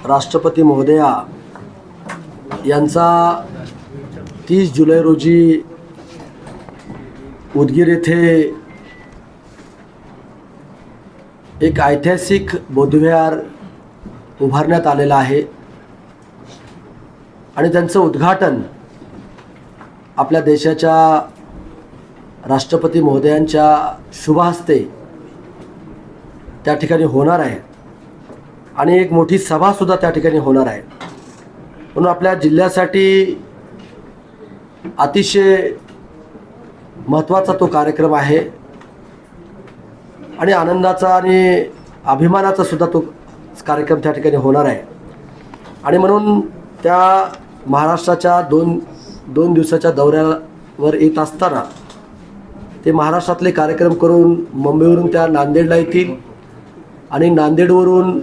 राष्ट्रपती महोदया यांचा 30 जुलै रोजी उदगीर येथे एक ऐतिहासिक बौद्धविहार उभारण्यात आलेला आहे आणि त्यांचं उद्घाटन आपल्या देशाच्या राष्ट्रपती महोदयांच्या शुभ हस्ते त्या ठिकाणी होणार आहे आणि एक मोठी सभासुद्धा त्या ठिकाणी होणार आहे. म्हणून आपल्या जिल्ह्यासाठी अतिशय महत्त्वाचा तो कार्यक्रम आहे आणि आनंदाचा आणि अभिमानाचा सुद्धा तो कार्यक्रम त्या ठिकाणी होणार आहे. आणि म्हणून त्या महाराष्ट्राच्या दोन दिवसाच्या दौऱ्यावर येत असताना ते महाराष्ट्रातले कार्यक्रम करून मुंबईवरून त्या नांदेडला येतील आणि नांदेडवरून